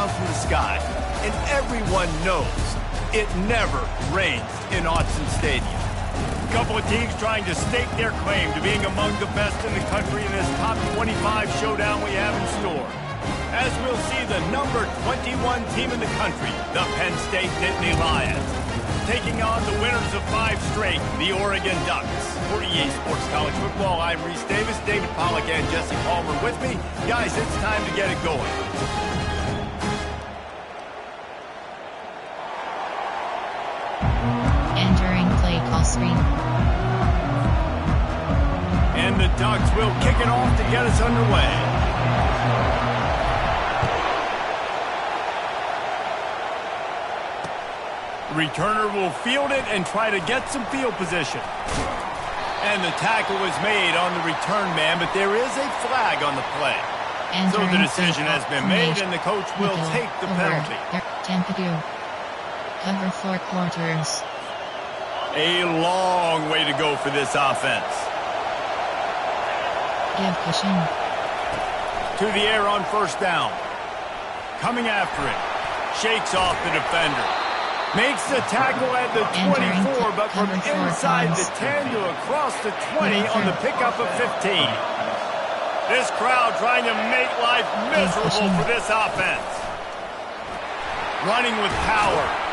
down from the sky. And everyone knows it never rains in Autzen Stadium. A couple of teams trying to stake their claim to being among the best in the country in this top 25 showdown we have in store. As we'll see the number 21 team in the country, the Penn State Nittany Lions, taking on the winners of 5 straight, the Oregon Ducks. For EA Sports College Football, I'm Reese Davis, David Pollack and Jesse Palmer with me. Guys, it's time to get it going. Entering play call screen. And the Ducks will kick it off to get us underway. Returner will field it and try to get some field position. And the tackle was made on the return man, but there is a flag on the play. So the decision has been made, and the coach will take the penalty. Cover 4 quarters. A long way to go for this offense. Give cushion. To the air on first down. Coming after it. Shakes off the defender. Makes the tackle at the 24, but from inside the 10 to across the 20 on the pickup of 15. This crowd trying to make life miserable for this offense. Running with power.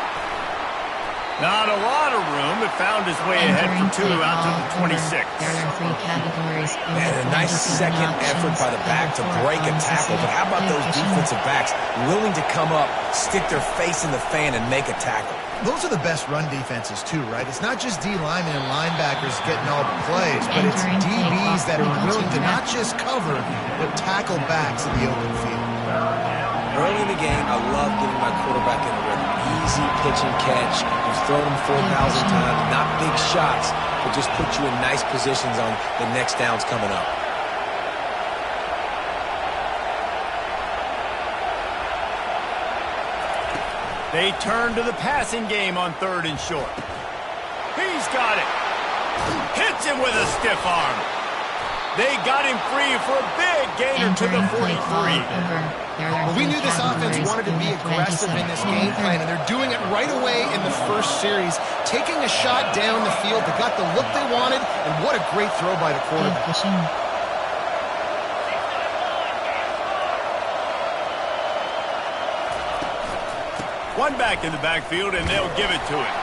Not a lot of room, but found his way ahead for 2 out to the 26. There are 3 categories. Man, a nice second effort by the back to break a tackle, but how about those defensive backs willing to come up, stick their face in the fan, and make a tackle? Those are the best run defenses, too, right? It's not just D linemen and linebackers getting all the plays, but it's DBs that are willing to not just cover, but tackle backs in the open field. Early in the game, I love getting my quarterback in a rhythm. Easy pitch and catch. You've thrown him 4,000 times. Not big shots, but just put you in nice positions on the next downs coming up. They turn to the passing game on 3rd and short. He's got it. Hits him with a stiff arm. They got him free for a big gainer to the 43. Well, we knew this offense wanted to be aggressive in this game plan, and they're doing it right away in the first series, taking a shot down the field. They got the look they wanted, and what a great throw by the quarterback. One back in the backfield, and they'll give it to him.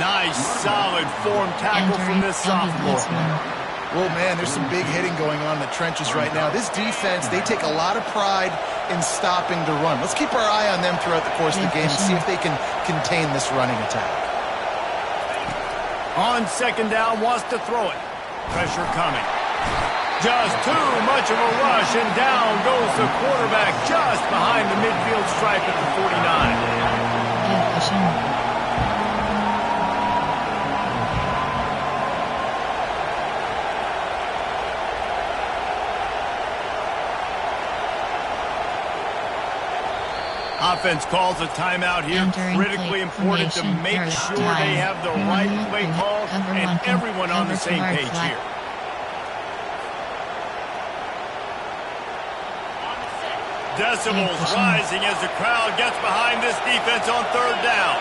Nice, solid form tackle from this sophomore. Well, man, there's some big hitting going on in the trenches right now. This defense, they take a lot of pride in stopping the run. Let's keep our eye on them throughout the course of the game and see if they can contain this running attack. On 2nd down, wants to throw it. Pressure coming. Just too much of a rush, and down goes the quarterback just behind the midfield stripe at the 49. Offense calls a timeout here. Critically important to make sure they have the right play call and everyone on the same page here. Decibels rising as the crowd gets behind this defense on 3rd down.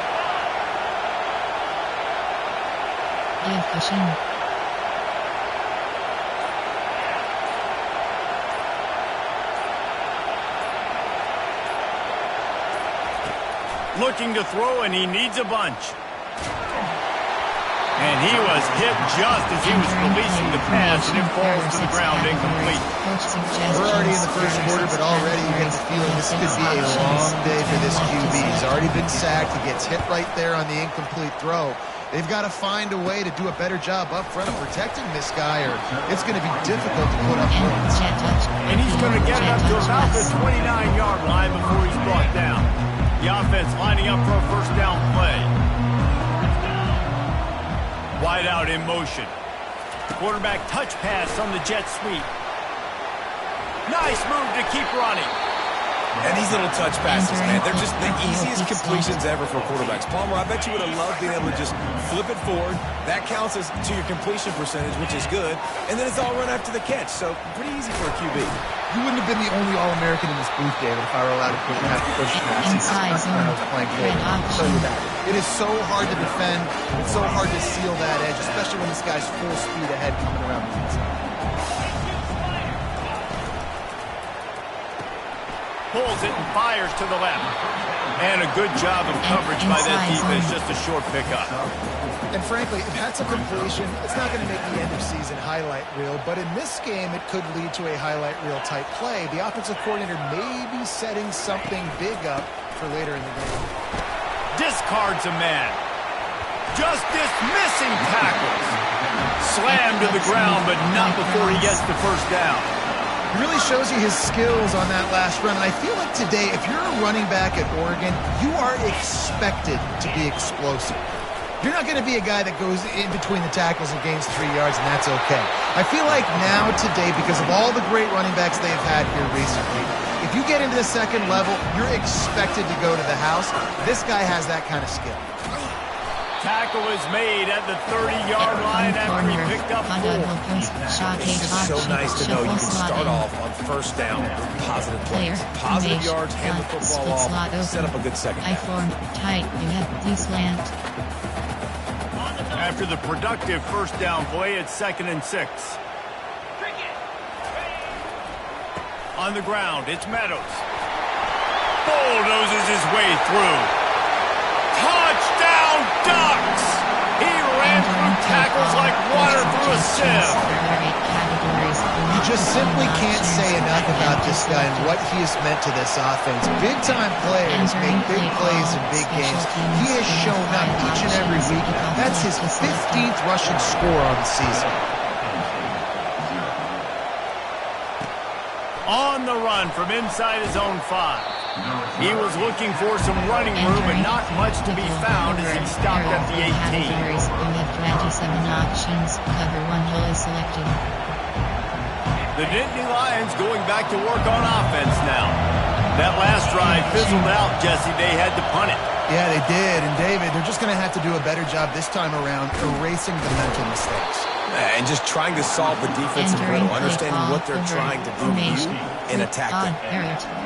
Looking to throw, and he needs a bunch. And he was hit just as he was releasing the pass, and it falls to the ground incomplete. We're already in the first quarter, but already you get the feeling this could be a long day for this QB. He's already been sacked. He gets hit right there on the incomplete throw. They've got to find a way to do a better job up front of protecting this guy, or it's going to be difficult to put up points. And he's going to get it up to about the 29-yard line before he's brought down. The offense lining up for a first down play. Wide out in motion. Quarterback touch pass on the jet sweep. Nice move to keep running. And these little touch passes, man, they're just the easiest completions ever for quarterbacks. Palmer, I bet you would have loved being able to just flip it forward. That counts as to your completion percentage, which is good. And then it's all run after the catch, so pretty easy for a QB. You wouldn't have been the only All-American in this booth, David, if I were allowed to have to push Inside zone. when I was playing quarterback. I'll tell you that. It is so hard to defend. It's so hard to seal that edge, especially when this guy's full speed ahead coming around the inside. Pulls it and fires to the left. And a good job of coverage by that defense. Just a short pickup. And frankly, if that's a completion, it's not going to make the end of season highlight reel. But in this game, it could lead to a highlight reel type play. The offensive coordinator may be setting something big up for later in the game. Discards a man. Just dismissing tackles. Slammed to the ground, but not before he gets the first down. He really shows you his skills on that last run. And I feel like today, if you're a running back at Oregon, you are expected to be explosive. You're not going to be a guy that goes in between the tackles and gains 3 yards, and that's okay. I feel like now today, because of all the great running backs they've had here recently, if you get into the second level, you're expected to go to the house. This guy has that kind of skill. Tackle is made at the 30-yard line after he picked up 4. It's just so nice to know you can start off on first down with positive plays. Positive yards, hand the football off, set up a good second half. After the productive first down play, it's 2nd and 6. On the ground, it's Meadows. Bulldozes his way through. Touchdown Ducks! He ran through tackles like water through a sieve. You just simply can't say enough about this guy and what he has meant to this offense. Big-time players make big plays in big games. He has shown up each and every week. That's his 15th rushing score on the season. On the run from inside his own 5. He was looking for some running room, but not much to be found as he stopped at the 18. The Nittany Lions going back to work on offense now. That last drive fizzled out, Jesse. They had to punt it. Yeah, they did. And David, they're just going to have to do a better job this time around erasing the mental mistakes. And just trying to solve the defensive riddle, understanding what they're trying to do to you and attack them.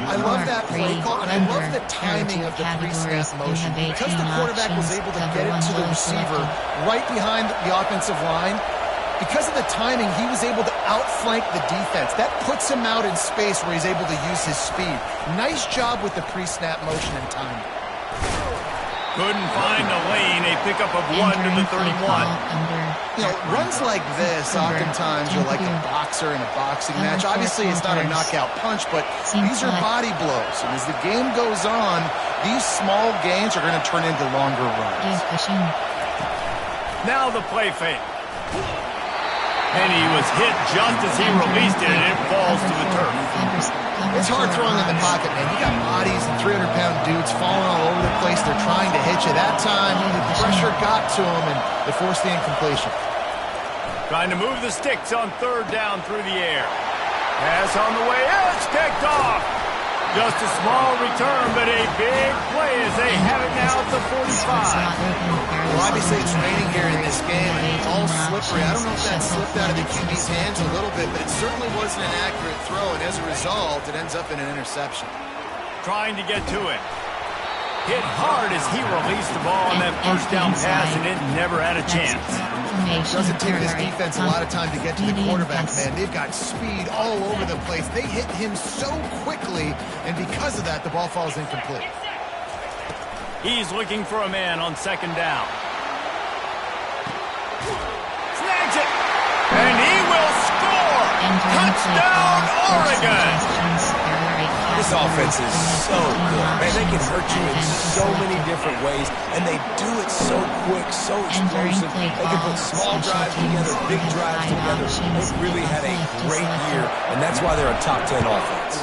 I love that play call, and I love the timing of the pre-snap motion. Because the quarterback was able to get it to the receiver right behind the offensive line, because of the timing, he was able to outflank the defense. That puts him out in space where he's able to use his speed. Nice job with the pre-snap motion and timing. Couldn't find a lane. A pickup of 1 to the 31. You know, runs like this oftentimes are like a boxer in a boxing match. Obviously, it's not a knockout punch, but these are body blows. And as the game goes on, these small gains are going to turn into longer runs. Now the play fake. And he was hit just as he released it, and it falls to the turf. It's hard throwing in the pocket, man. You got bodies and 300-pound dudes falling all over the place. They're trying to hit you. That time, the pressure got to them, and they forced the incompletion. Trying to move the sticks on 3rd down through the air. Pass on the way. It's picked off. Just a small return, but a big play as they have it now at the 45. Well, obviously, it's raining here in this game, and it's all slippery. I don't know if that slipped out of the QB's hands a little bit, but it certainly wasn't an accurate throw, and as a result, it ends up in an interception. Trying to get to it. Hit hard as he released the ball on that first down pass, and it never had a chance. It doesn't take this defense a lot of time to get to the quarterback, man. They've got speed all over the place. They hit him so quickly, and because of that, the ball falls incomplete. He's looking for a man on 2nd down. Snags it! And he will score! Touchdown, Oregon! This offense is so good. Man, they can hurt you in so many different ways, and they do it so quick, so explosive. They can put small drives together, big drives together. They've really had a great year, and that's why they're a top 10 offense.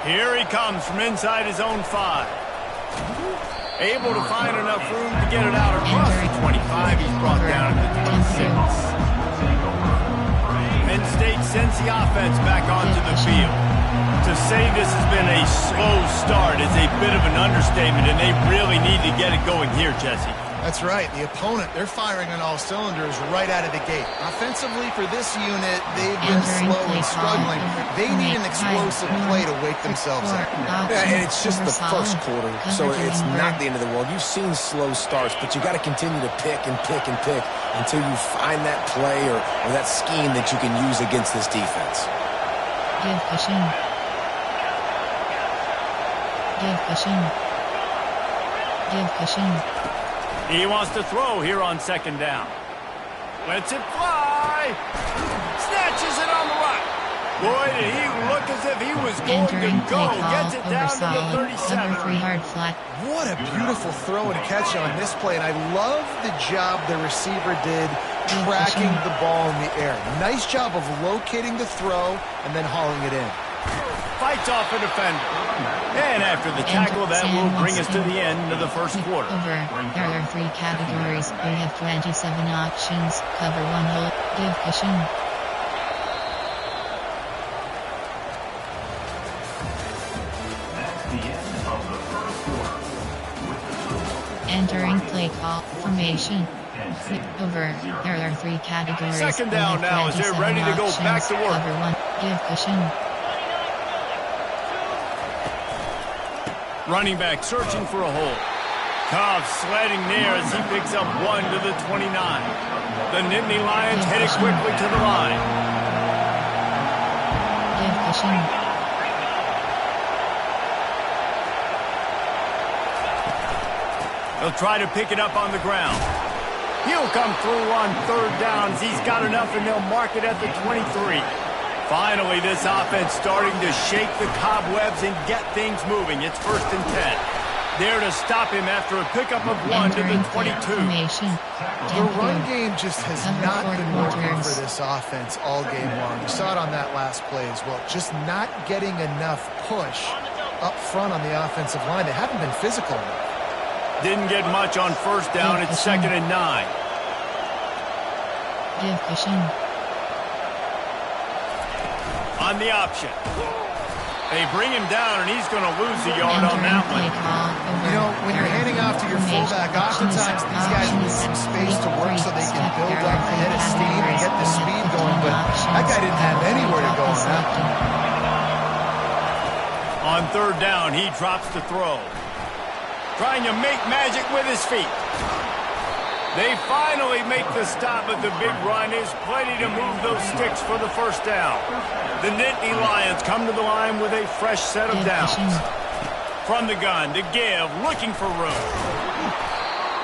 Here he comes from inside his own 5. Able to find enough room to get it out across the 25. He's brought down to the 26. And Penn State sends the offense back onto the field. To say this has been a slow start is a bit of an understatement, and they really need to get it going here, Jesse. That's right. The opponent, they're firing on all cylinders right out of the gate. Offensively, for this unit, they've been slow and struggling. They need an explosive play to wake themselves up. Yeah, and it's just the first quarter, so it's not the end of the world. You've seen slow starts, but you got to continue to pick and pick and pick until you find that play or that scheme that you can use against this defense. Give pushing. Give pushing. Give pushing. He wants to throw here on second down. Lets it fly. Snatches it on the right. Boy, did he look as if he was going Entering to go. play call Gets it down to the over 37. number 3 hard flat. What a beautiful throw and catch on this play, and I love the job the receiver did tracking the ball in the air. Nice job of locating the throw and then hauling it in. Fights off a defender. And after the tackle, that will bring us to the end of the first quarter. Over. There are 3 categories. We have 27 options. Cover 1 hole. Give pushing. Entering play call formation. Over. There are 3 categories. Second down now as they're ready to go back to work. Cover 1. Give pushing. Running back searching for a hole. Cobb sledding near as he picks up 1 to the 29. The Nittany Lions headed quickly to the line. Give pushing. They'll try to pick it up on the ground. He'll come through on third downs. He's got enough, and they'll mark it at the 23. Finally, this offense starting to shake the cobwebs and get things moving. It's 1st and 10. There to stop him after a pickup of 1 to the 22. The run game just has not been working for this offense all game long. You saw it on that last play as well. Just not getting enough push up front on the offensive line. They haven't been physical enough. Didn't get much on first down. It's 2nd and 9. Give pushing. On the option. They bring him down, and he's going to lose a yard on that one. You know, when you're handing off to your fullback, oftentimes these guys need some space to work so they can build up a head of steam and get the speed going, but that guy didn't have anywhere to go on that one. On third down, he drops to throw. Trying to make magic with his feet. They finally make the stop, but the big run is plenty to move those sticks for the first down. The Nittany Lions come to the line with a fresh set of downs. From the gun to give, looking for room.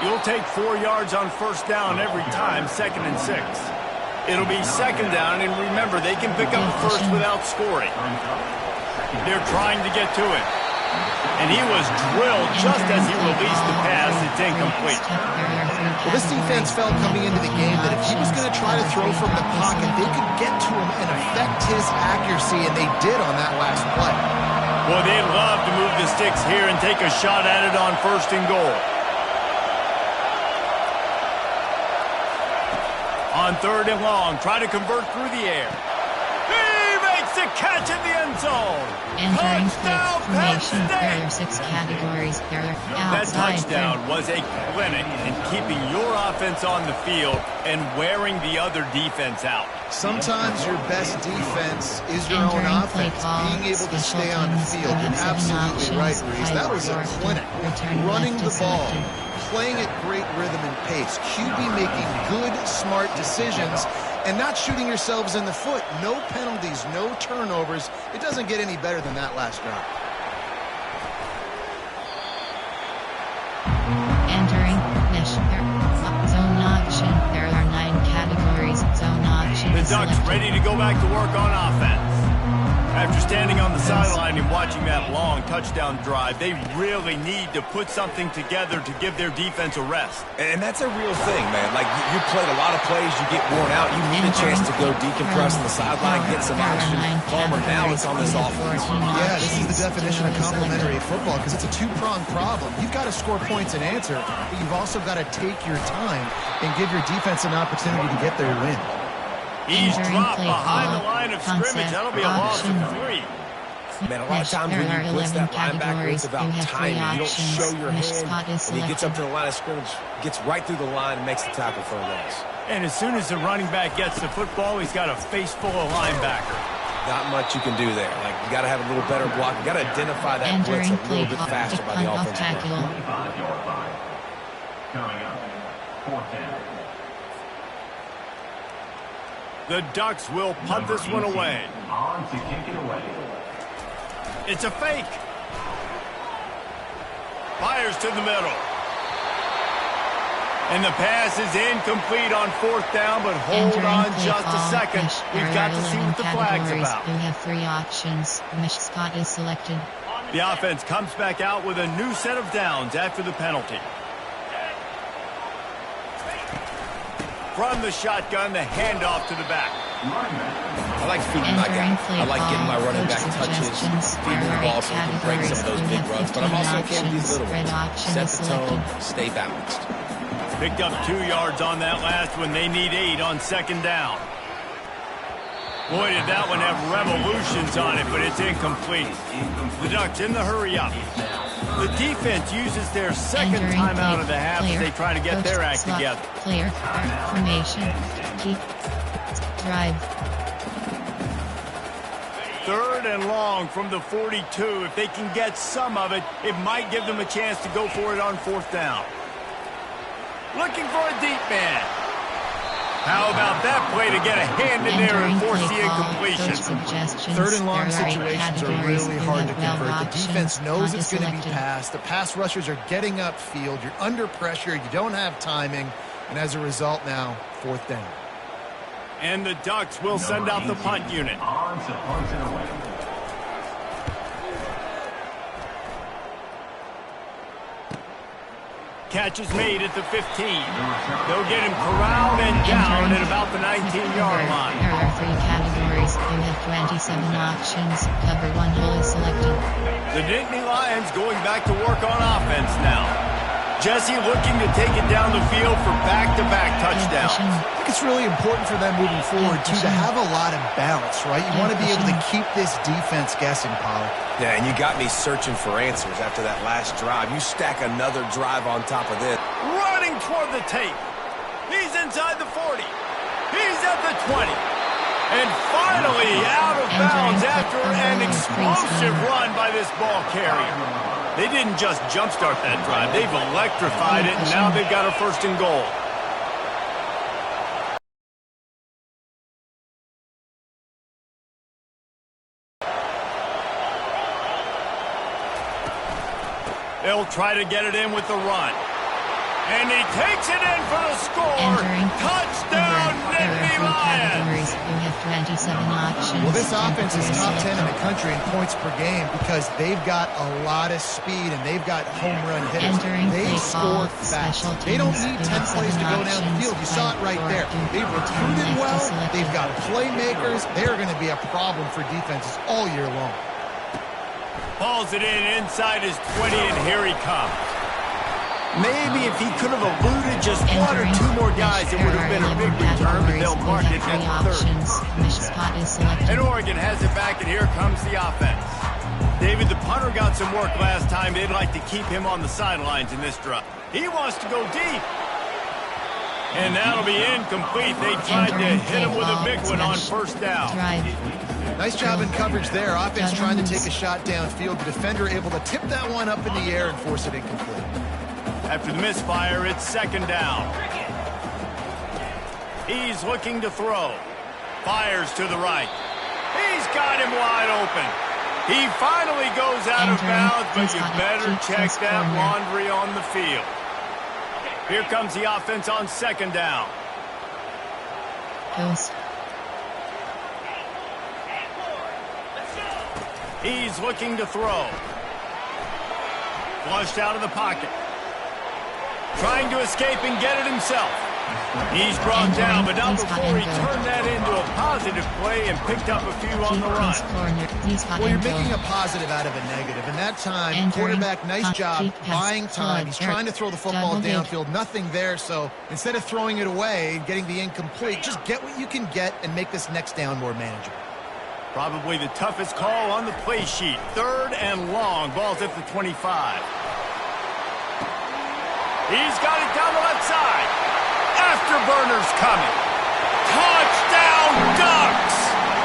You'll take 4 yards on first down every time, 2nd and 6. It'll be 2nd down, and remember, they can pick up first without scoring. They're trying to get to it. And he was drilled just as he released the pass. It's incomplete. Well, this defense felt coming into the game that if he was going to try to throw from the pocket, they could get to him and affect his accuracy, and they did on that last play. Well, they'd love to move the sticks here and take a shot at it on 1st and goal. On 3rd and long, try to convert through the air. The catch in the end zone. Entering blitz formation. There are 6 categories. There are that touchdown was a clinic in keeping your offense on the field and wearing the other defense out. Sometimes your best defense is your own offense. Being able to stay on the field. You're absolutely right, Reese. That was a clinic. Running the ball, playing at great rhythm and pace. QB making good, smart decisions and not shooting yourselves in the foot. No penalties, no turnovers. It doesn't get any better than that last drive. Entering zone option. There are 9 categories. Zone option. The Ducks ready to go back to work on offense. After standing on the sideline and watching that long touchdown drive, they really need to put something together to give their defense a rest. And that's a real thing, man. Like, you played a lot of plays, you get worn out, you need a chance to go decompress on the sideline, get some oxygen. Palmer, now it's on this offense. Yeah, this is the definition of complementary football because it's a 2-pronged problem. You've got to score points and answer, but you've also got to take your time and give your defense an opportunity to get their win. He's Entering dropped play behind call, the line of concept, scrimmage. That'll be a loss of option. 3. Man, a lot of times when you blitz that linebacker, it's about timing. You don't show your hand, and he gets up to the line of scrimmage, gets right through the line, and makes the tackle for a loss. And as soon as the running back gets the football, he's got a face full of linebacker. Not much you can do there. Like, you got to have a little better block. You got to identify that blitz a little bit faster by the offensive line. The Ducks will punt this one away. It's a fake. Fires to the middle. And the pass is incomplete on 4th down, but hold on just a second. We've got to see what the flag's about. You have 3 options. Mish Scott is selected. The offense comes back out with a new set of downs after the penalty. From the shotgun, the handoff to the back. I like feeding my guy. I like getting my running back touches, feeding the ball so we can break some of those big runs. But I'm also okay with these little ones. Set the tone, stay balanced. Picked up 2 yards on that last one. They need 8 on 2nd down. Boy, did that one have revolutions on it, but it's incomplete. The Ducks in the hurry up. The defense uses their 2nd timeout of the half as they try to get their act together. Player formation. Keep drive. 3rd and long from the 42. If they can get some of it, it might give them a chance to go for it on 4th down. Looking for a deep man. How about that play to get a hand in there and force the incompletion? 3rd and long situations are really hard to convert. The defense knows it's going to be passed. The pass rushers are getting upfield. You're under pressure. You don't have timing. And as a result now, 4th down. And the Ducks will send out the punt unit. Catch is made at the 15. They'll get him corralled and down at about the 19-yard line. There are 3 categories. You have 27 options. Cover 1 hole is selected. The Nittany Lions going back to work on offense now. Jesse looking to take it down the field for back-to-back touchdowns. I think it's really important for them moving forward, too, to have a lot of balance, right? You want to be able to keep this defense guessing, Pollock. Yeah, and you got me searching for answers after that last drive. You stack another drive on top of this. Running toward the tape. He's inside the 40. He's at the 20. And finally out of bounds after an explosive run by this ball carrier. They didn't just jumpstart that drive. They've electrified it, and now they've got a 1st and goal. They'll try to get it in with the run. And he takes it in for the score. Touchdown, Nittany Lions. You have 27 options. Well, this offense is top 10 in the country in points per game because they've got a lot of speed and they've got home run hitters. They score fast. They don't need 10 plays to go down the field. You saw it right there. They've recruited well. They've got playmakers. They're going to be a problem for defenses all year long. Hauls it in inside his 20, and here he comes. Maybe if he could have eluded just 1 or 2 more guys, it would have been a big return, but they'll mark it at the 3rd. And Oregon has it back, and here comes the offense. David, the punter got some work last time. They'd like to keep him on the sidelines in this drive. He wants to go deep. And that'll be incomplete. They tried to hit him with a big one on 1st down. Nice job in coverage there. Offense trying to take a shot downfield. The defender able to tip that one up in the air and force it incomplete. After the misfire, it's 2nd down. He's looking to throw. Fires to the right. He's got him wide open. He finally goes out of bounds, but you better check that laundry on the field. Here comes the offense on 2nd down. He's looking to throw. Flushed out of the pocket. Trying to escape and get it himself. He's brought down, but not before he turned that into a positive play and picked up a few on the run. Well, you're making a positive out of a negative. And that time, quarterback, nice job buying time. He's trying to throw the football downfield. Nothing there. So instead of throwing it away and getting the incomplete, just get what you can get and make this next down more manageable. Probably the toughest call on the play sheet. 3rd and long. Ball's at the 25. He's got it down the left side. Afterburner's coming. Touchdown Ducks!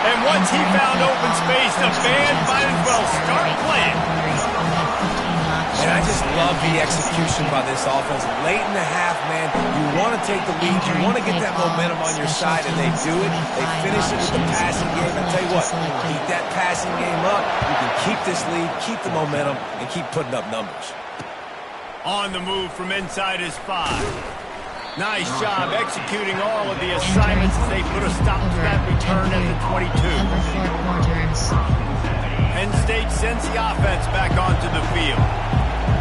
And once he found open space, the band might as well start playing. And I just love the execution by this offense. Late in the half, man, you want to take the lead. You want to get that momentum on your side, and they do it. They finish it with the passing game. I tell you what, keep that passing game up. You can keep this lead, keep the momentum, and keep putting up numbers. On the move from inside his 5. Nice job executing all of the assignments as they put a stop to that return at the 22. Penn State sends the offense back onto the field.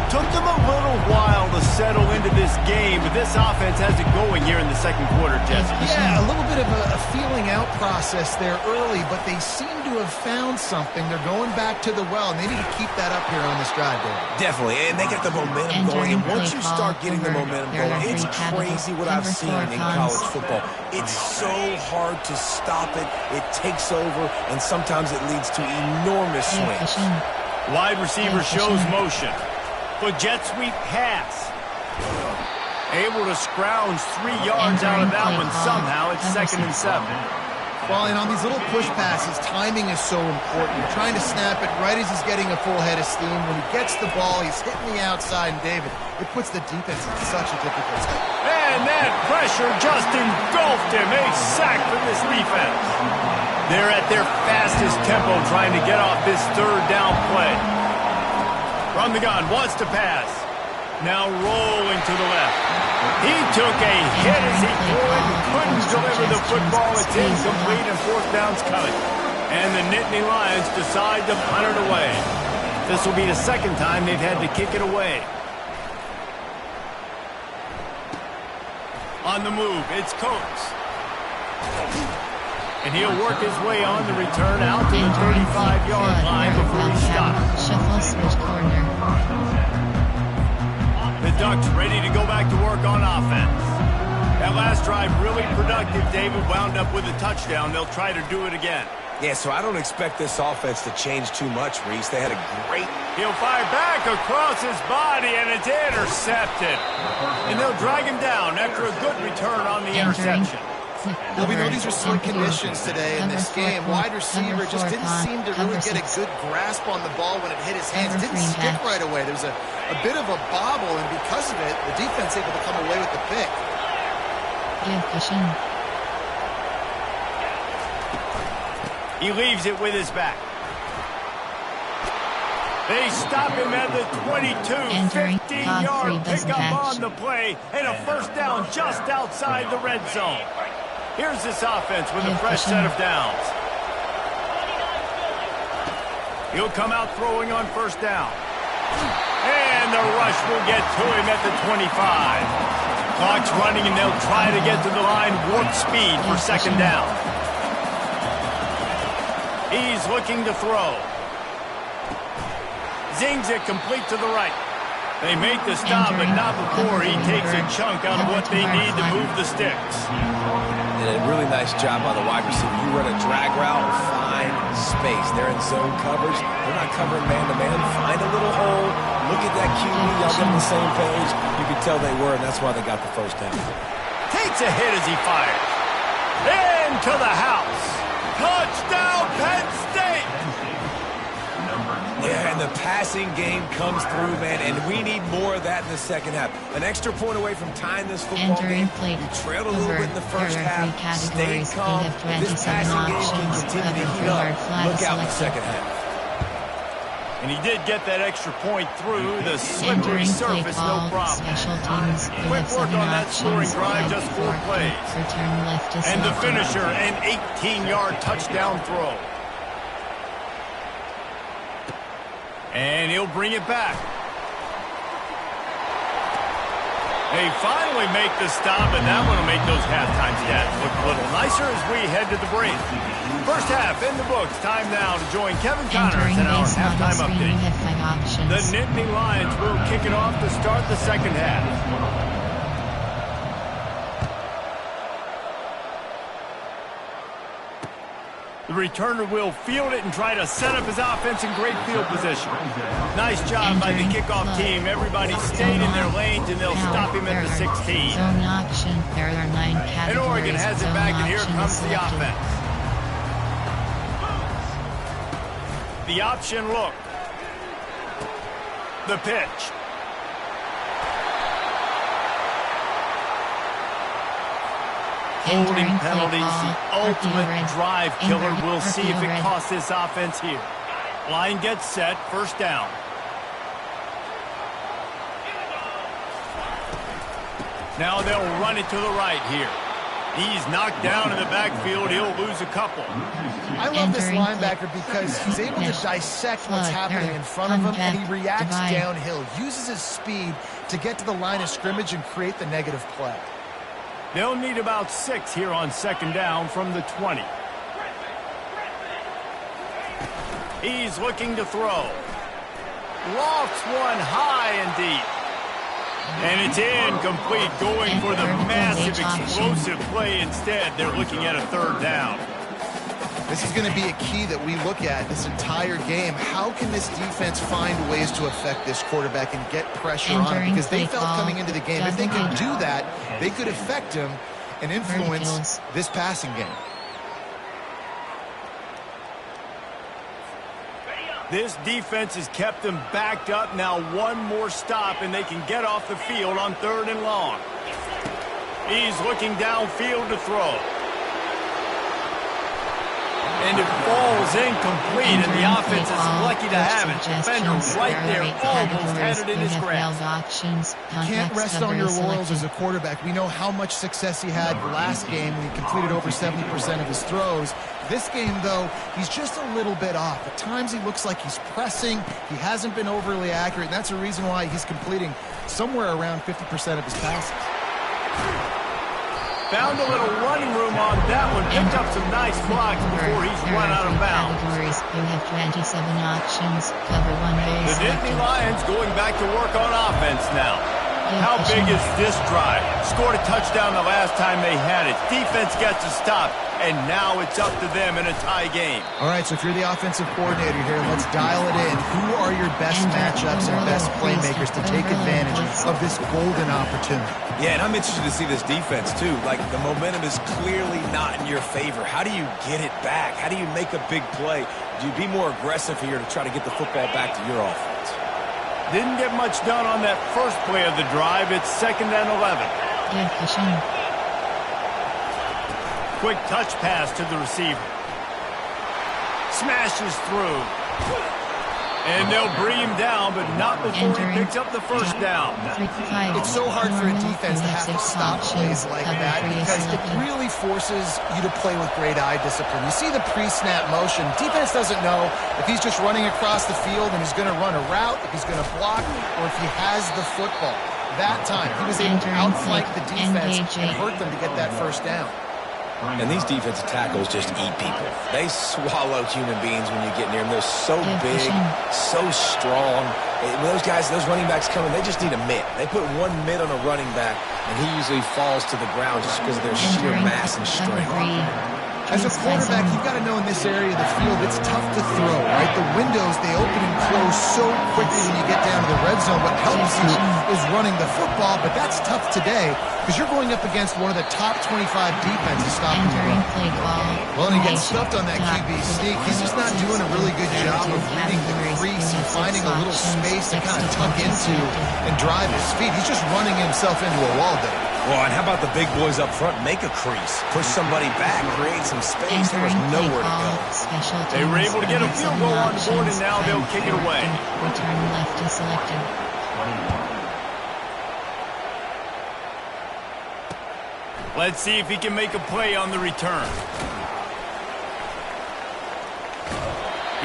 Took them a little while to settle into this game, but this offense has it going here in the second quarter, Jesse. Yeah, a little bit of a feeling out process there early, but they seem to have found something. They're going back to the well, and they need to keep that up here on this drive, David. Definitely, and they get the momentum going. And once you start getting the momentum going, it's crazy what I've seen in college football. It's so hard to stop it. It takes over, and sometimes it leads to enormous swings. Wide receiver shows motion. The jet sweep pass. Able to scrounge 3 yards out of that one somehow. It's 2nd and 7. Well, and on these little push passes, timing is so important. You're trying to snap it right as he's getting a full head of steam. When he gets the ball, he's hitting the outside, and David, it puts the defense in such a difficult spot. And that pressure just engulfed him. A sack for this defense. They're at their fastest tempo trying to get off this 3rd down play. From the gun, wants to pass. Now rolling to the left. He took a hit as he threw it and couldn't deliver the football. It's incomplete and 4th down's coming. And the Nittany Lions decide to punt it away. This will be the 2nd time they've had to kick it away. On the move, it's Coates. And he'll work his way on the return out to the 35-yard line before he stops. Shuffle switch corner. The Ducks ready to go back to work on offense. That last drive really productive. David wound up with a touchdown. They'll try to do it again. Yeah, so I don't expect this offense to change too much, Reese. They had a great... He'll fire back across his body, and it's intercepted. And they'll drag him down after a good return on the interception. Well, we know these are slick conditions today in this game. Wide receiver just didn't seem to really get a good grasp on the ball when it hit his hands. Didn't stick right away. There's a bit of a bobble, and because of it, the defense able to come away with the pick. He leaves it with his back. They stop him at the 22. 15-yard pickup on the play, and a 1st down just outside the red zone. Here's this offense with a fresh set of downs. He'll come out throwing on 1st down. And the rush will get to him at the 25. Clock's running, and they'll try to get to the line warp speed for 2nd down. He's looking to throw. Zings it complete to the right. They make the stop, but not before he takes a chunk out of what they need to move the sticks. And a really nice job by the wide receiver. You run a drag route, find space. They're in zone coverage. They're not covering man-to-man. Find a little hole. Look at that QB. Y'all get on the same page. You can tell they were, and that's why they got the 1st down. Takes a hit as he fires. Into the house. Touchdown, Penn State! Yeah, and the passing game comes through, man, and we need more of that in the 2nd half. An extra point away from tying this football game. You trailed a little bit in the 1st half. Stay calm. If this passing game can continue to heat up, look out in the 2nd half. And he did get that extra point through the slippery surface, no problem. Quick work on that scoring drive, just 4 plays. And the finisher, an 18-yard touchdown throw. And he'll bring it back. They finally make the stop, and that one will make those halftime stats look a little nicer as we head to the break. First half in the books. Time now to join Kevin Connors in our halftime update. The Nittany Lions will kick it off to start the second half. The returner will field it and try to set up his offense in great field position. Nice job by the kickoff team. Everybody stayed in their lanes, and they'll stop him at the 16. Zone option. There are 9 categories. And Oregon has it back, and here comes the offense. The option look. The pitch. Holding penalties, the ultimate drive killer. We'll see if it costs this offense here. Line gets set, first down. Now they'll run it to the right here. He's knocked down in the backfield. He'll lose a couple. I love this linebacker because he's able to dissect what's happening in front of him, and he reacts downhill, uses his speed to get to the line of scrimmage and create the negative play. They'll need about 6 here on second down from the 20. He's looking to throw. Lofts one high and deep. And it's incomplete, going for the massive explosive play instead. They're looking at a third down. This is going to be a key that we look at this entire game. How can this defense find ways to affect this quarterback and get pressure on him? Because they felt coming into the game, if they could do that, they could affect him and influence this passing game. This defense has kept them backed up. Now one more stop, and they can get off the field on 3rd and long. He's looking downfield to throw. And it falls incomplete, and the offense is lucky to have it. Defender right there almost had it in his grasp. Can't rest on your laurels as a quarterback. We know how much success he had last game when he completed over 70% of his throws. This game, though, he's just a little bit off. At times he looks like he's pressing. He hasn't been overly accurate, and that's the reason why he's completing somewhere around 50% of his passes. Found a little running room on that one. Picked up some nice blocks before he's run out of bounds. You have 27 options. Cover 1 base. The Nittany Lions going back to work on offense now. How big is this drive? Scored a touchdown the last time they had it. Defense gets a stop, and now it's up to them in a tie game. All right, so if you're the offensive coordinator here, let's dial it in. Who are your best matchups and best playmakers to take advantage of this golden opportunity? Yeah, and I'm interested to see this defense, too. Like, the momentum is clearly not in your favor. How do you get it back? How do you make a big play? Do you be more aggressive here to try to get the football back to your offense? Didn't get much done on that first play of the drive. It's 2nd and 11. Quick touch pass to the receiver. Smashes through. And they'll bring him down, but not before he picks up the first down. It's so hard for a defense to have to stop plays like that because it really forces you to play with great eye discipline. You see the pre-snap motion. Defense doesn't know if he's just running across the field and he's going to run a route, if he's going to block, or if he has the football. That time, he was able to outflank the defense and hurt them to get that first down. And these defensive tackles just eat people. They swallow human beings when you get near them. They're so big, so strong. When those guys, those running backs come in, they just need a mitt. They put one mitt on a running back, and he usually falls to the ground just because of their sheer mass and strength. As a quarterback, you've got to know in this area of the field, it's tough to throw, right? The windows, they open and close so quickly when you get down to the red zone. What helps you is running the football, but that's tough today because you're going up against one of the top 25 defenses stopping the run. Well, and he gets stuffed on that QB sneak. He's just not doing a really good job of reading the crease and finding a little space to kind of tuck into and drive his feet. He's just running himself into a wall there. Well, and how about the big boys up front? Make a crease. Push somebody back. Create some space. There was nowhere to go. They were able to get a field goal on the board, and now they'll kick it away. Return left is selected. Let's see if he can make a play on the return.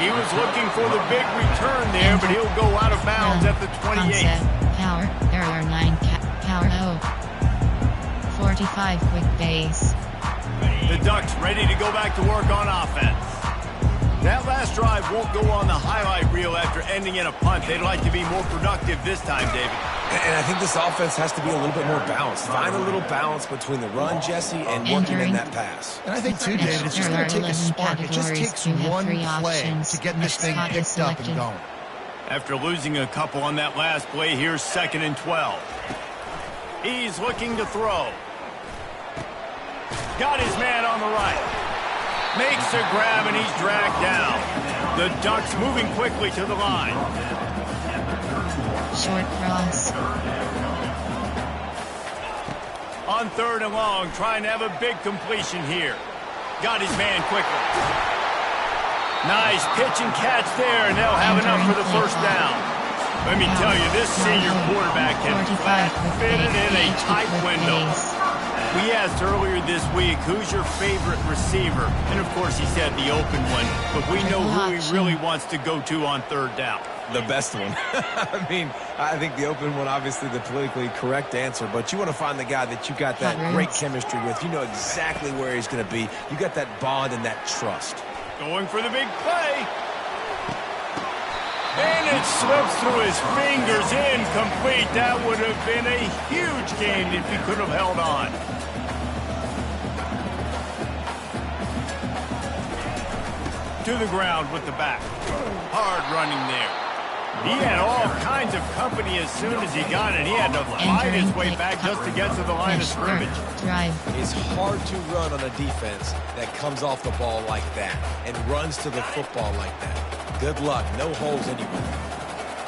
He was looking for the big return there, but he'll go out of bounds at the 28. Power. There are 9 Power O. 45 quick base. The Ducks ready to go back to work on offense. That last drive won't go on the highlight reel after ending in a punt. They'd like to be more productive this time, David. And I think this offense has to be a little bit more balanced. Find a little balance between the run, Jesse, and working in that pass. And I think, too, David, it's just going to take a spark. It just takes one play to get this thing picked up and going. After losing a couple on that last play, here's 2nd and 12. He's looking to throw. Got his man on the right. Makes a grab, and he's dragged down. The Ducks moving quickly to the line. Short cross. On 3rd and long, trying to have a big completion here. Got his man quickly. Nice pitch and catch there, and they'll have enough for the first down. Let me tell you, this senior quarterback can flat fit it in a tight window. We asked earlier this week, who's your favorite receiver? And, of course, he said the open one. But we know who he really wants to go to on 3rd down. The best one. I mean, I think the open one, obviously the politically correct answer, but you want to find the guy that you got that great chemistry with. You know exactly where he's going to be. You got that bond and that trust. Going for the big play. And it slips through his fingers, incomplete. That would have been a huge gain if he could have held on. To the ground with the back. Hard running there. He had all kinds of company as soon as he got it. He had to fight his way back just to get to the line of scrimmage. It's hard to run on a defense that comes off the ball like that and runs to the football like that. Good luck. No holes anywhere.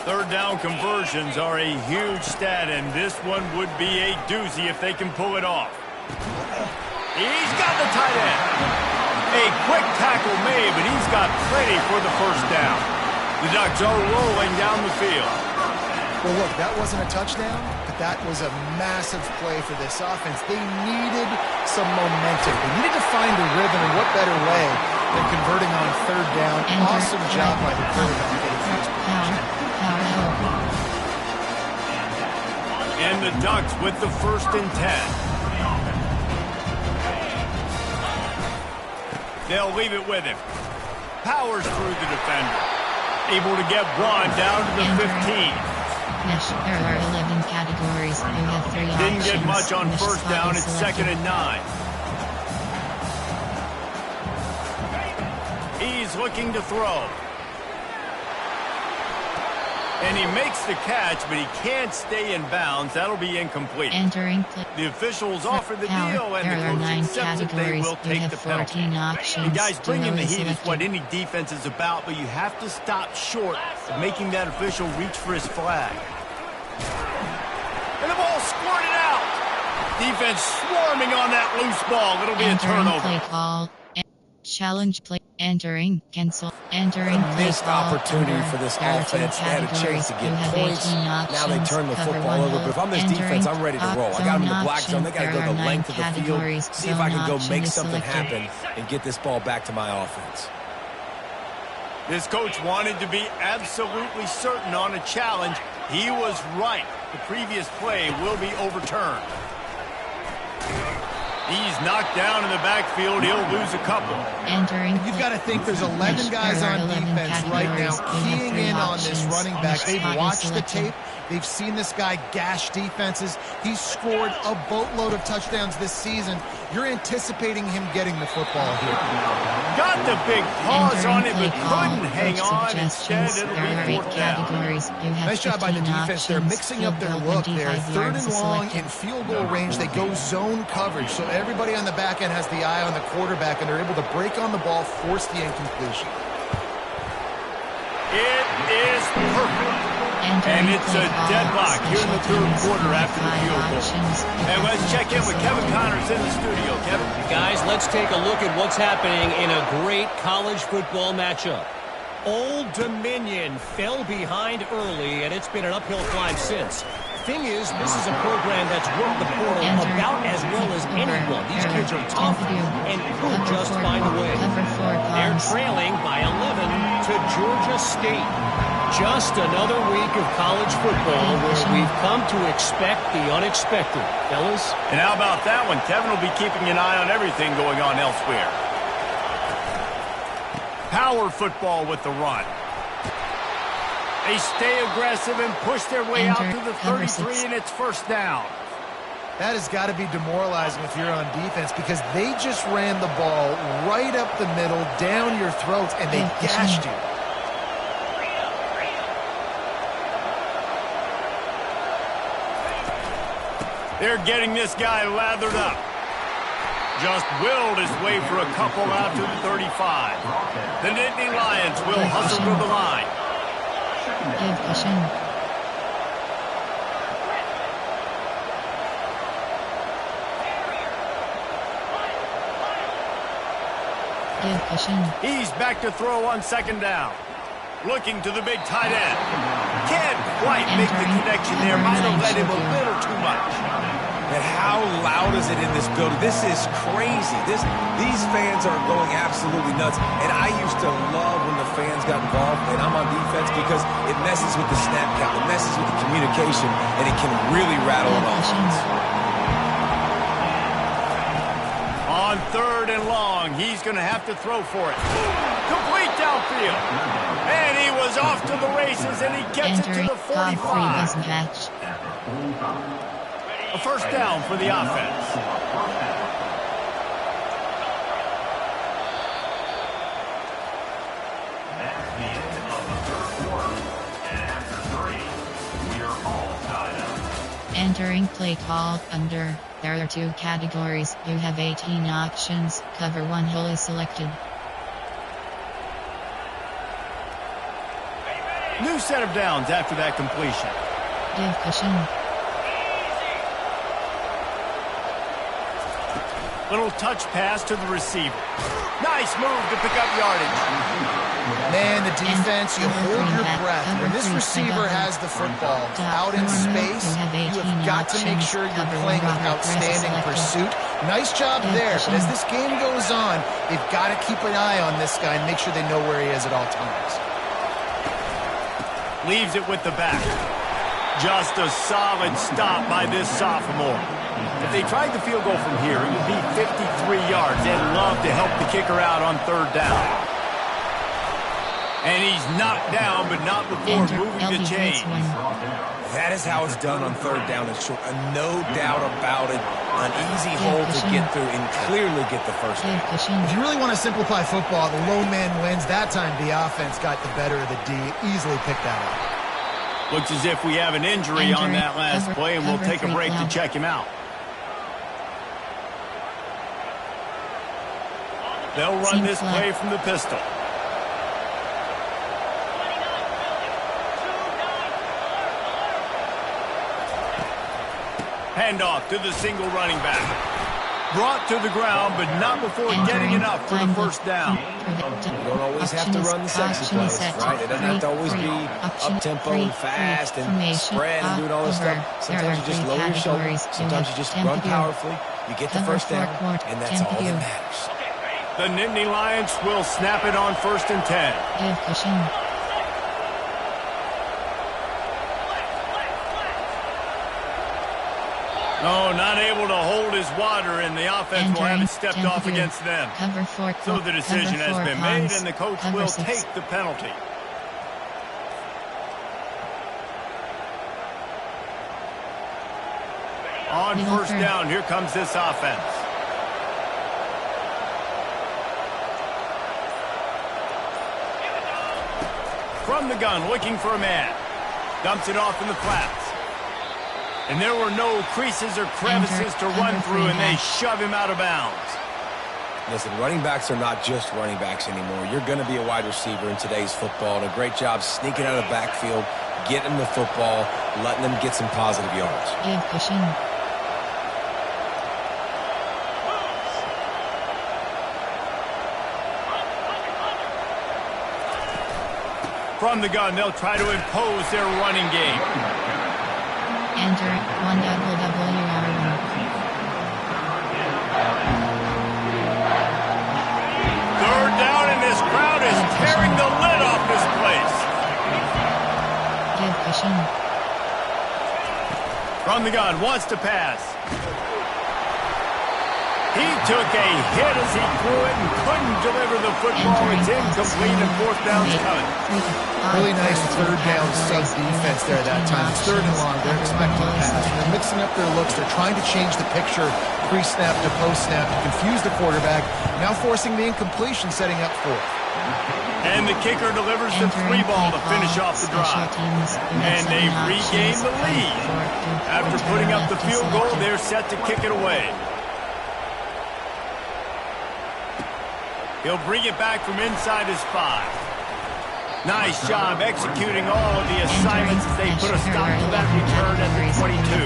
3rd down conversions are a huge stat, and this one would be a doozy if they can pull it off. He's got the tight end. A quick tackle made, but he's got plenty for the first down. The Ducks are rolling down the field. Well, look, that wasn't a touchdown, but that was a massive play for this offense. They needed some momentum. They needed to find a rhythm, and what better way than converting on 3rd down. Awesome job by the quarterback getting first position. And the Ducks with the 1st and 10. They'll leave it with him. Powers through the defender. Able to get one down to the 15. There are 11 categories. You have 3 options. Didn't get much on 1st down. It's 2nd and 9. He's looking to throw. And he makes the catch, but he can't stay in bounds. That'll be incomplete. Entering the officials offer the deal, and the coach accepts that they will take the penalty. And guys, bringing the heat is what any defense is about, but you have to stop short of making that official reach for his flag. And the ball squirted out. Defense swarming on that loose ball. It'll be a turnover. Play call. Challenge play. Entering. Cancel. Entering. A missed opportunity for this offense. They had a chance to get points. Now they turn the football over. But if I'm this defense, I'm ready to roll. I got them in the black zone. They got to go the length of the field. See if I can go make something happen and get this ball back to my offense. This coach wanted to be absolutely certain on a challenge. He was right. The previous play will be overturned. He's knocked down in the backfield. He'll lose a couple. You've got to think there's 11 guys on defense right now keying in on this running back. They've watched the tape. They've seen this guy gash defenses. He's scored a boatload of touchdowns this season. You're anticipating him getting the football here. Got the big pause on it, but couldn't hang on. Instead, it'll be 4th down. Nice job by the defense. They're mixing up their look there. 3rd and long in field goal range. They go zone coverage. So everybody on the back end has the eye on the quarterback, and they're able to break on the ball, force the incompletion. It is perfect. And it's a deadlock here in the 3rd quarter after the field goal. And let's check in with Kevin Connors in the studio. Kevin? Guys, let's take a look at what's happening in a great college football matchup. Old Dominion fell behind early, and it's been an uphill climb since. Thing is, this is a program that's worked the portal about as well as anyone. These kids are tough and could just find a way. They're trailing by 11 to Georgia State. Just another week of college football where we've come to expect the unexpected, fellas. And how about that one? Kevin will be keeping an eye on everything going on elsewhere. Power football with the run. They stay aggressive and push their way out to the 33, and it's first down. That has got to be demoralizing if you're on defense because they just ran the ball right up the middle, down your throats, and they gashed you. They're getting this guy lathered up. Just willed his way for a couple out to the 35. The Nittany Lions will hustle to the line. Give cushion. Give cushion. He's back to throw on second down. Looking to the big tight end. Can't quite make the connection there. Might have led him a little too much. And how loud is it in this building? This is crazy. These fans are going absolutely nuts. And I used to love when the fans got involved, and I'm on defense because it messes with the snap count, it messes with the communication, and it can really rattle an offense. On third and long, he's going to have to throw for it. Complete downfield. And he was off to the races, and he gets it to the 45. A first down for the offense. Entering play call under. There are 2 categories. You have 18 options. Cover 1 hole is selected. New set of downs after that completion. Give cushion. Little touch pass to the receiver. Nice move to pick up yardage. Man, the defense, you hold your breath. When this receiver has the football out in space, you have got to make sure you're playing with outstanding pursuit. Nice job there, but as this game goes on, they've got to keep an eye on this guy and make sure they know where he is at all times. Leaves it with the back. Just a solid stop by this sophomore. If they tried the field goal from here, it would be 53 yards. They'd love to help the kicker out on third down. And he's knocked down, but not before moving the chains. That is how it's done on third down and short. No doubt about it. An easy hole to get through and clearly get the first down. If you really want to simplify football, the low man wins. That time the offense got the better of the D. Easily picked that up. Looks as if we have an injury on that last play, and we'll take a break to check him out. They'll run this play from the pistol. Handoff to the single running back. Brought to the ground, but not before getting enough for the first down. You don't always have to run the sexy plays, right? It doesn't have to always be up-tempo and fast and spread and doing all this stuff. Sometimes you just lower your shoulders. Sometimes you just run powerfully. You get the first down, and that's all that matters. The Nittany Lions will snap it on 1st and 10. Oh, not able to hold his water, and the offense will have it stepped off against them. So the decision has been made, and the coach will take the penalty. On first down, here comes this offense. From the gun, looking for a man. Dumps it off in the flats. And there were no creases or crevices to run through, and they shove him out of bounds. Listen, running backs are not just running backs anymore. You're going to be a wide receiver in today's football, and a great job sneaking out of the backfield, getting the football, letting them get some positive yards. From the gun, they'll try to impose their running game. Enter 1WWR1. Third down, and this crowd is tearing the lid off this place. cushion. From the gun, wants to pass. He took a hit as he threw it and couldn't deliver the football. It's incomplete and fourth down's coming. Really nice third down sub defense there that time. It's third and long. They're expecting pass. They're mixing up their looks. They're trying to change the picture pre-snap to post-snap to confuse the quarterback. Now forcing the incompletion, setting up fourth. And the kicker delivers the free ball to finish off the drive. And they've regained the lead. After putting up the field goal, they're set to kick it away. He'll bring it back from inside his 5. Nice job executing all of the assignments as they put a stop to that return at the 22.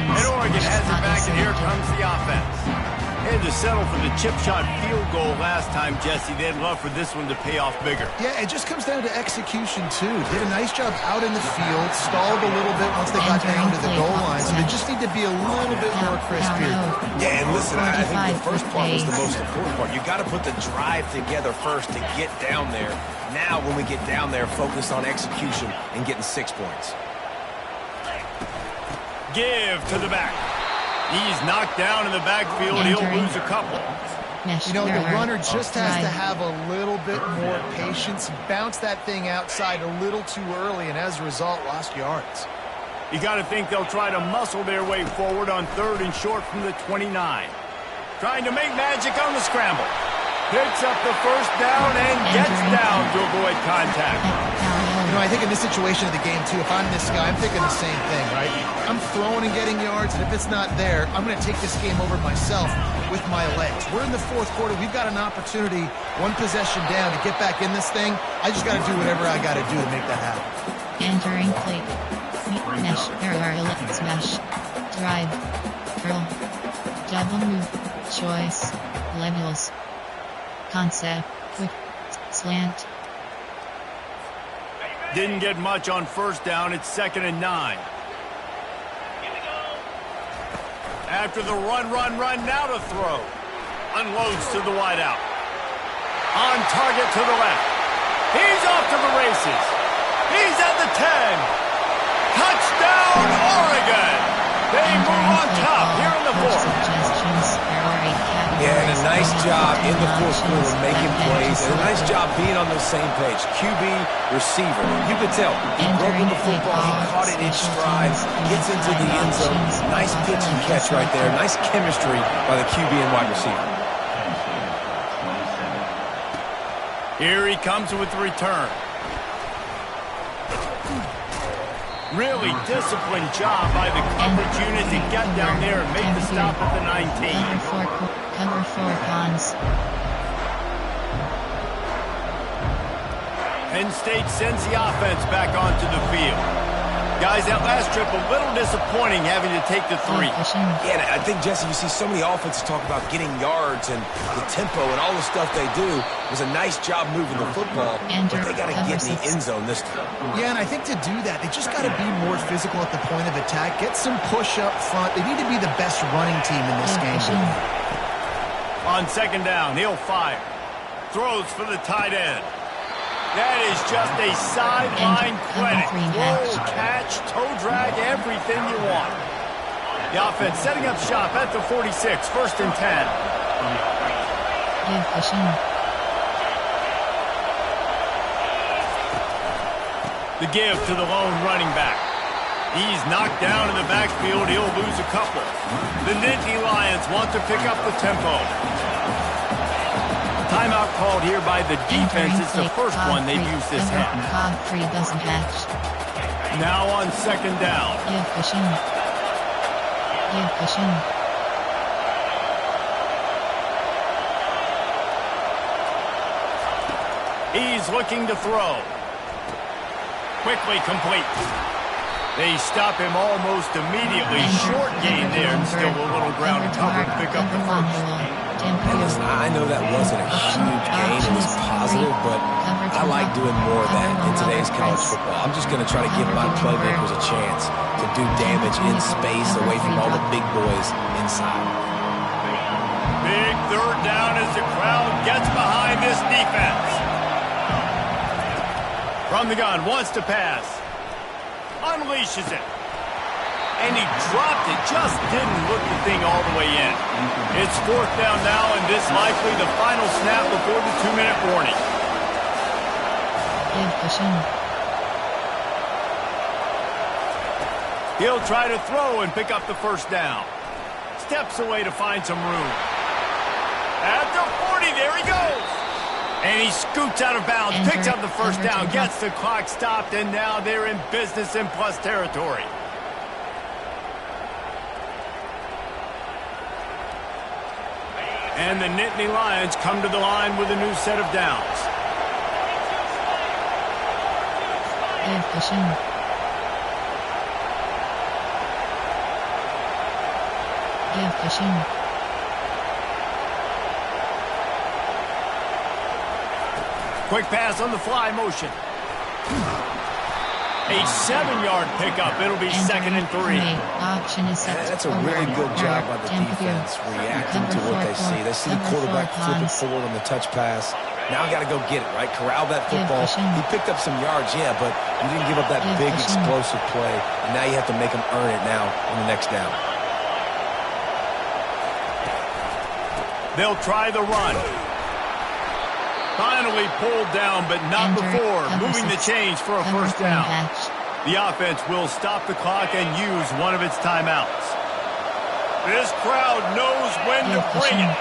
And Oregon has it back, and here comes the offense. They had to settle for the chip shot field goal last time, Jesse. They'd love for this one to pay off bigger. Yeah, it just comes down to execution, too. Did a nice job out in the field, stalled a little bit once they got down to the goal line, so they just need to be a little bit more crisp here. Yeah, and listen, I think the first part was the most important part. You got to put the drive together first to get down there. Now, when we get down there, focus on execution and getting 6 points. Give to the back. He's knocked down in the backfield. He'll lose a couple. You know, the runner just has to have a little bit more patience. Bounce that thing outside a little too early, and as a result, lost yards. You got to think they'll try to muscle their way forward on 3rd and short from the 29. Trying to make magic on the scramble. Picks up the first down and gets down to avoid contact. You know, I think in this situation of the game, too, if I'm this guy, I'm thinking the same thing, right? I'm throwing and getting yards, and if it's not there, I'm going to take this game over myself with my legs. We're in the 4th quarter. We've got an opportunity, 1 possession down, to get back in this thing. I just got to do whatever I got to do to make that happen. Entering plate. Mesh. Error. Smash. Drive. Curl. Double move. Choice. Levels. Concept. Quick. Slant. Didn't get much on first down. It's 2nd and 9. After the run, now to throw. Unloads to the wideout. On target to the left. He's off to the races. He's at the 10. Touchdown, Oregon. They move on top here in the 4th. Yeah, and a nice job in the 4th quarter making plays, and a nice job being on the same page. QB, receiver. You could tell. He broke in the football. He caught it in stride. Gets into the end zone. Nice pitch and catch right there. Nice chemistry by the QB and wide receiver. Here he comes with the return. Really disciplined job by the coverage unit to get down there and make the stop at the 19. Cover 4 cons. Penn State sends the offense back onto the field. Guys, that last trip a little disappointing having to take the 3. Yeah, and I think, Jesse, you see so many offenses talk about getting yards and the tempo and all the stuff they do. It was a nice job moving the football, but they got to get in the end zone this time. Yeah, and I think to do that, they just got to be more physical at the point of attack. Get some push up front. They need to be the best running team in this game. On 2nd down, he'll fire. Throws for the tight end. That is just a sideline clinic. Roll, catch, toe drag, everything you want. The offense setting up shop at the 46, 1st and 10. Give pushing. The give to the lone running back. He's knocked down in the backfield. He'll lose a couple. The Nittany Lions want to pick up the tempo. Timeout called here by the defense. It's the first one they've used this half. Now on 2nd down. Give pushing. Give pushing. He's looking to throw. Quickly complete. They stop him almost immediately. Short gain there and still a little ground to cover to pick up the first. And listen, I know that wasn't a huge gain. It was positive, but I like doing more of that in today's college football. I'm just going to try to give my playmakers a chance to do damage in space away from all the big boys inside. Big 3rd down as the crowd gets behind this defense. From the gun, wants to pass. unleashes it. And he dropped it, just didn't look the thing all the way in. It's 4th down now, and this likely the final snap before the 2-minute warning. He'll try to throw and pick up the first down. Steps away to find some room. At the 40, there he goes. And he scoots out of bounds, picks up the first down, gets the clock stopped, and now they're in business in plus territory. And the Nittany Lions come to the line with a new set of downs. Quick pass on the fly motion. A 7-yard pickup. It'll be 2nd and 3. That's a really good job by the defense reacting to what they see. They see the quarterback flip it forward on the touch pass. Now I got to go get it, right? Corral that football. He picked up some yards, yeah, but you didn't give up that big explosive play. And now you have to make him earn it now on the next down. They'll try the run. Finally pulled down, but not before moving the chains for a first down. The offense will stop the clock and use one of its timeouts. This crowd knows when to bring it.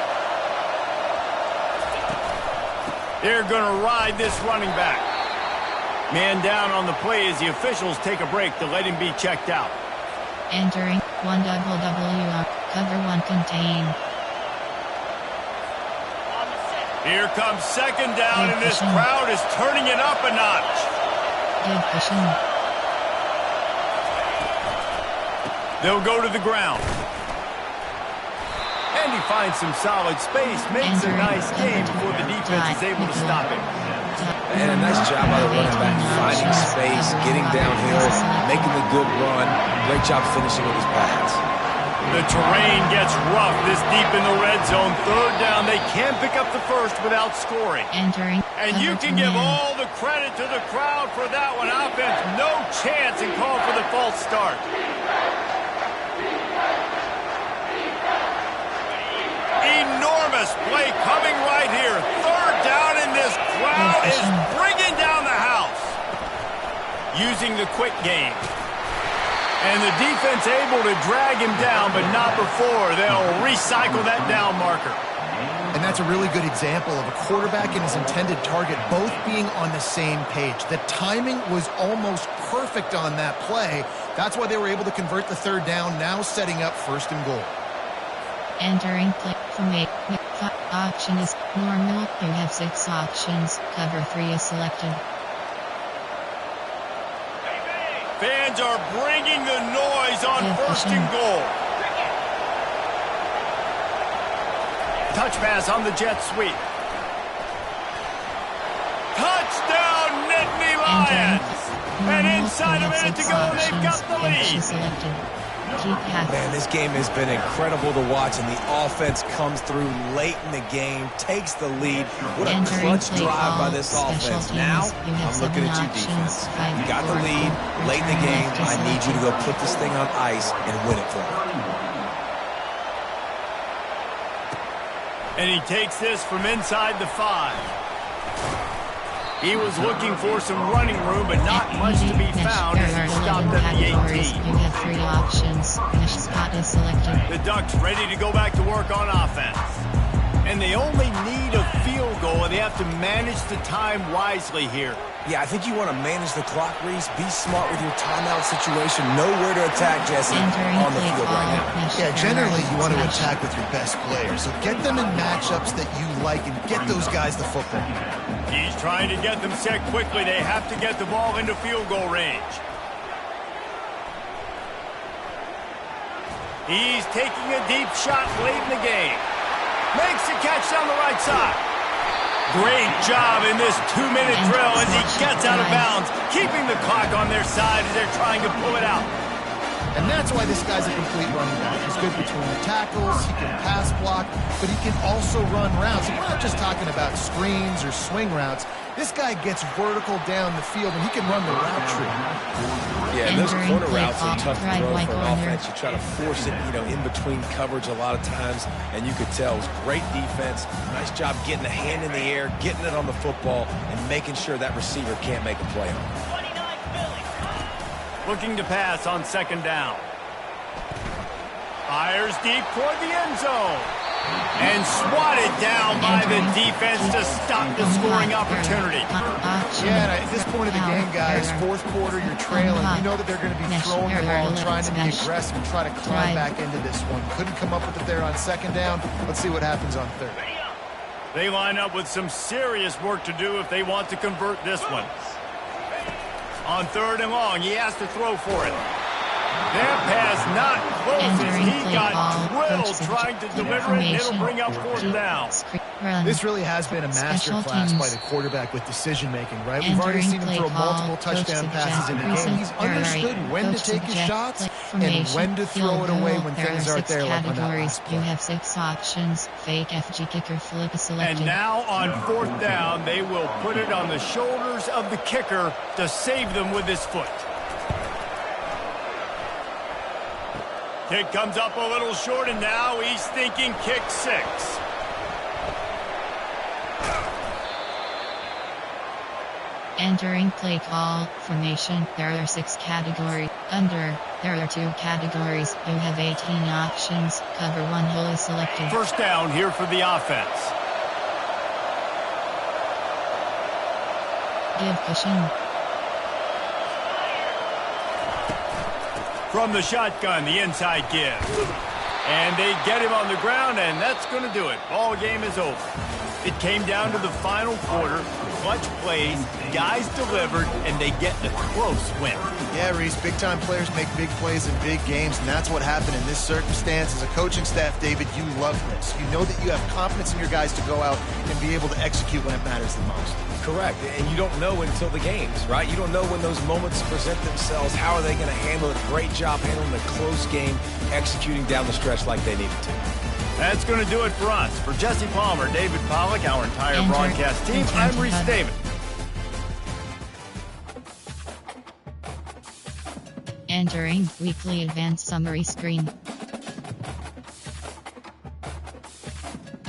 They're going to ride this running back. Man down on the play as the officials take a break to let him be checked out. Entering 1WWR, cover 1 contain. Here comes 2nd down, and this crowd is turning it up a notch. They'll go to the ground. And he finds some solid space, makes a nice game before the defense is able to stop him. And a nice job by the running back, finding space, getting downhill, making the good run. Great job finishing with his pass. The terrain gets rough this deep in the red zone. 3rd down, they can't pick up the first without scoring. And you can give all the credit to the crowd for that one. Offense, no chance, and call for the false start. Enormous play coming right here. 3rd down, and this crowd is bringing down the house. Using the quick game. And the defense able to drag him down, but not before. They'll recycle that down marker. And that's a really good example of a quarterback and his intended target both being on the same page. The timing was almost perfect on that play. That's why they were able to convert the 3rd down, now setting up 1st and goal. Entering play from 8. Option is normal. You have 6 options. Cover 3 is selected. Fans are bringing the noise on 1st and goal. Touch pass on the jet sweep. Touchdown, Nittany Lions! And inside a minute to go, and they've got the lead. Man, this game has been incredible to watch, and the offense comes through late in the game, takes the lead. What a clutch drive by this offense. Now, I'm looking at you, defense. You got the lead late in the game. I need you to go put this thing on ice and win it for me. And he takes this from inside the 5. He was looking for some running room, but not much to be found as he stopped at the 18. You have 3 options. Finish spot is selected. The Ducks ready to go back to work on offense. And they only need a field goal, and they have to manage the time wisely here. Yeah, I think you want to manage the clock, Reese. Be smart with your timeout situation. Know where to attack, Jesse, on the field right now. Yeah, generally you want to attack with your best players. So get them in matchups that you like and get those guys the football. He's trying to get them set quickly. They have to get the ball into field goal range. He's taking a deep shot late in the game. Makes the catch down the right side. Great job in this 2-minute drill as he gets out of bounds, keeping the clock on their side as they're trying to pull it out. And that's why this guy's a complete running back. He's good between the tackles, he can pass block, but he can also run routes. And we're not just talking about screens or swing routes. This guy gets vertical down the field, and he can run the route tree. Yeah, and those corner routes are tough to right throw for an corner. offense. You try to force it, in between coverage a lot of times, and you could tell it was great defense. Nice job getting the hand in the air, getting it on the football, and making sure that receiver can't make a play on it. Looking to pass on second down. Fires deep toward the end zone. And swatted down by the defense to stop the scoring opportunity. Yeah, and at this point of the game, guys, fourth quarter, you're trailing. You know that they're going to be throwing the ball and trying to be aggressive and try to climb back into this one. Couldn't come up with it there on second down. Let's see what happens on third. They line up with some serious work to do if they want to convert this one. On third and long, he has to throw for it. That pass not close as he got drilled trying to deliver it, and it'll bring up fourth down. This really has been a master class by the quarterback with decision-making, right? We've already seen him throw multiple touchdown passes in the game. He's understood when to take his shots and when to throw it away when things aren't there, like on that last play. You have 6 options. Fake FG kicker flip is selected. And now on fourth down, they will put it on the shoulders of the kicker to save them with his foot. Kick comes up a little short, and now he's thinking kick 6. Entering play call formation, there are 6 categories. Under, there are 2 categories. You have 18 options. Cover 1 wholly selected. First down here for the offense. Give cushion. From the shotgun, the inside give. And they get him on the ground, and that's going to do it. Ball game is over. It came down to the final quarter. Clutch plays, guys delivered, and they get a close win. Yeah, Reese, big-time players make big plays in big games, and that's what happened in this circumstance. As a coaching staff, David, you love this. You know that you have confidence in your guys to go out and be able to execute when it matters the most. Correct, and you don't know until the games, right? You don't know when those moments present themselves. How are they going to handle it? Great job handling a close game, executing down the stretch like they needed to. That's going to do it for us. For Jesse Palmer, David Pollack, our entire broadcast team, I'm Reese David. Entering weekly advanced summary screen.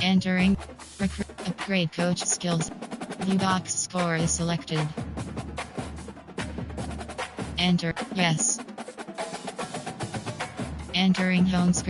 Entering upgrade coach skills. View box score is selected. Enter yes. Entering home screen.